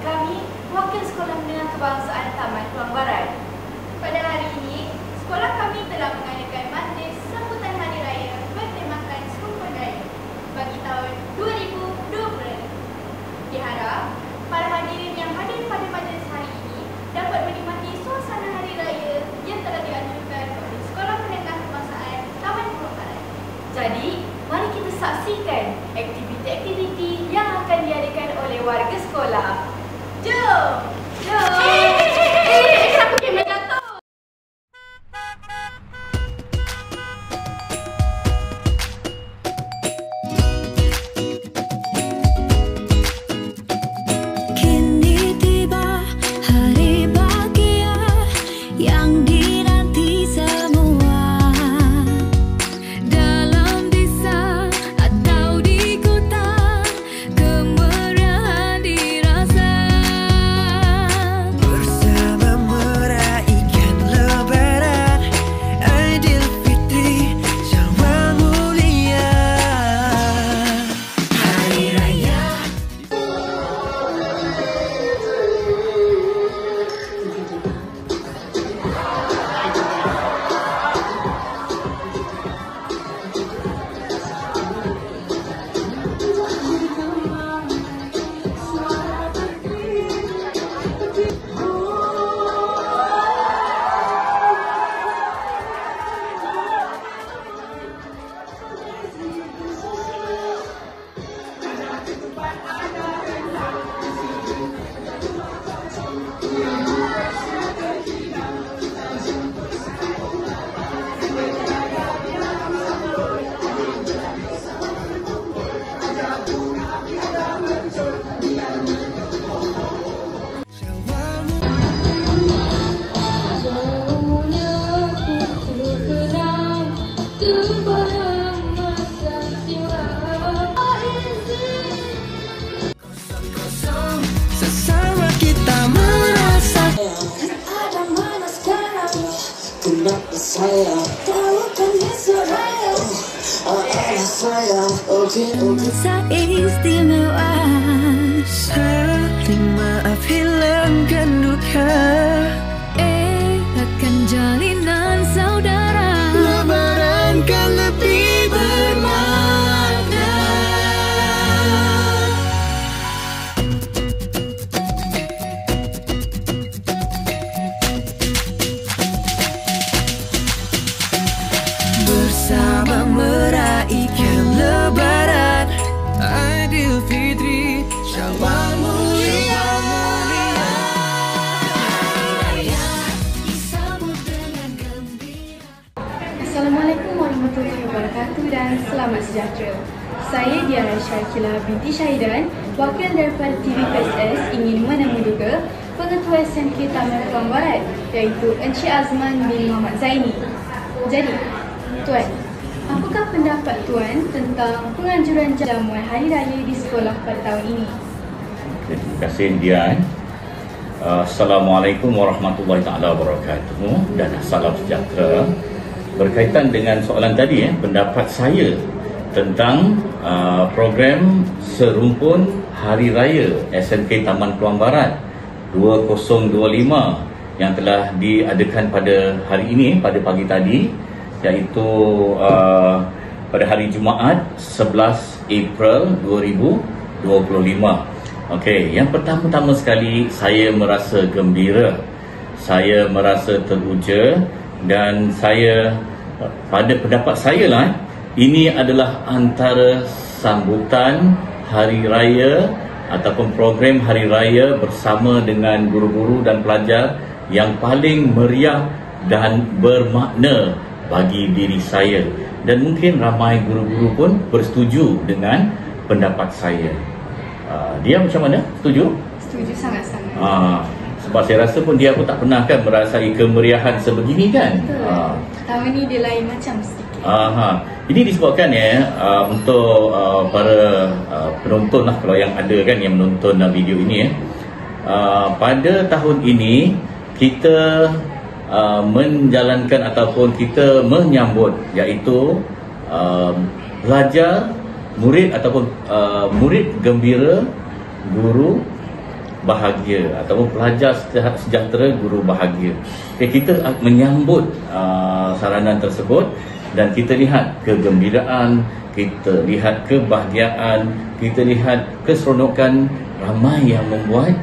kami, wakil sekolah menengah kebangsaan Taman Keluang Barat. Pada hari ini, sekolah kami telah mengadakan majlis sambutan Hari Raya bertemakan Sumpah Raya bagi tahun 2020. Diharap para hadirin yang hadir pada majlis hari ini dapat menikmati suasana Hari Raya yang telah dianjurkan oleh Sekolah Menengah Kebangsaan Taman Keluang Barat. Jadi, mari kita saksikan aktiviti-aktiviti yang akan diadakan oleh warga sekolah. Jom! Jom! Siapa kamera jatuh? Kini tiba hari bahagia yang dinanti semua. Dalam desa atau di kota, kemeriahan dirasa. Bersama meraihkan Lebaran, Aidilfitri, Syawal mulia. Hari Raya. Sesama kita merasa Ada mana sekarang? Kenapa saya tahukan Soraya? Masa istimewa, saling maaf hilangkan duka. eratkan jalinan saudara. Lebaran kan lebih bermakna. Bersama meraihkan Lebaran, Aidilfitri, Syawal mulia. Disambut dengan gembira. Assalamualaikum warahmatullahi wabarakatuh dan selamat sejahtera. Saya Diana Syarkilah binti Syahidan, wakil daripada TVPSS ingin menemuduga Pengetua SMK Taman Keluang Barat iaitu Encik Azman bin Muhammad Zaini. Jadi, Tuan, apakah pendapat Tuan tentang penganjuran jamuan Hari Raya di sekolah pada tahun ini? Terima kasih Dian. Assalamualaikum warahmatullahi taala wabarakatuh dan salam sejahtera. Berkaitan dengan soalan tadi, pendapat saya tentang program serumpun Hari Raya SMK Taman Keluang Barat 2025 yang telah diadakan pada hari ini, pada pagi tadi, iaitu pada hari Jumaat 11 April 2025. Okey, yang pertama-tama sekali saya merasa gembira, saya merasa teruja dan saya, pada pendapat saya lah, ini adalah antara sambutan Hari Raya ataupun program Hari Raya bersama dengan guru-guru dan pelajar yang paling meriah dan bermakna bagi diri saya, dan mungkin ramai guru-guru pun bersetuju dengan pendapat saya. Dia macam mana? Setuju? Setuju sangat-sangat. Sebab saya rasa pun dia pun tak pernah kan merasai kemeriahan sebegini kan. Betul. Tahun ini dia lain macam sedikit. Ini disebabkan untuk para penonton lah, kalau yang ada kan yang menonton video ini pada tahun ini kita menjalankan ataupun kita menyambut iaitu pelajar, murid ataupun murid gembira, guru bahagia ataupun pelajar sejahtera, guru bahagia. Okay, kita menyambut saranan tersebut dan kita lihat kegembiraan, kita lihat kebahagiaan, kita lihat keseronokan, ramai yang membuat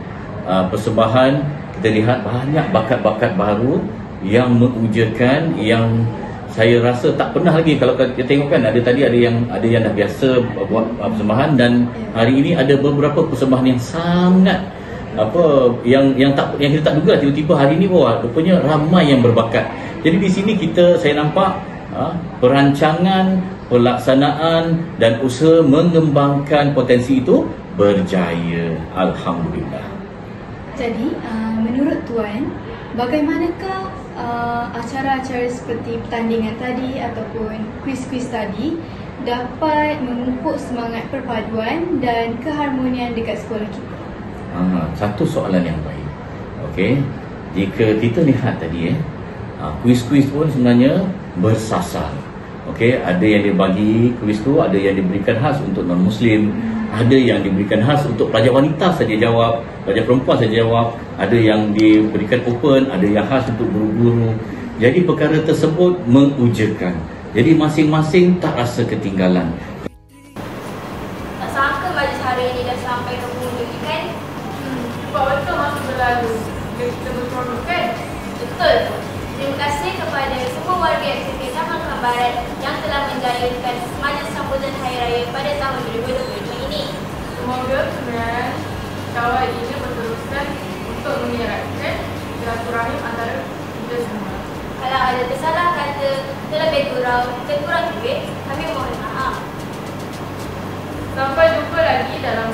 persembahan. Kita lihat banyak bakat-bakat baru yang mengujakan, yang saya rasa tak pernah lagi. Kalau kita tengok kan, ada yang dah biasa buat persembahan, dan hari ini ada beberapa persembahan yang sangat yang kita tak duga. Tiba-tiba hari ini rupanya ramai yang berbakat. Jadi di sini saya nampak perancangan, pelaksanaan dan usaha mengembangkan potensi itu berjaya. Alhamdulillah. Jadi menurut Tuan, bagaimanakah acara-acara seperti pertandingan tadi ataupun kuis-kuis tadi dapat memupuk semangat perpaduan dan keharmonian dekat sekolah kita? Satu soalan yang baik. Okey, jika kita lihat tadi kuis-kuis pun sebenarnya bersasar. Okey, ada yang dibagi kuis tu, ada yang diberikan khas untuk non-Muslim, ada yang diberikan khas untuk pelajar wanita saja jawab, pelajar perempuan saja jawab, ada yang diberikan open, ada yang khas untuk guru-guru. Jadi perkara tersebut mengujakan. Jadi masing-masing tak rasa ketinggalan. Tak sangka majlis hari ini dah sampai ke penghujung kan? Cepat betul masa berlalu. Kita berseronok kan? Betul. Terima kasih kepada semua warga SPK Taman Barat yang telah menjayakan majlis sambutan Hari Raya pada tahun 2022 ini. Semoga kemudian kawal ini berteruskan untuk mengeratkan silaturahim antara kita semua. Kalau ada tersalah kata, terlebih kurang duit, kami mohon maaf. Sampai jumpa lagi dalam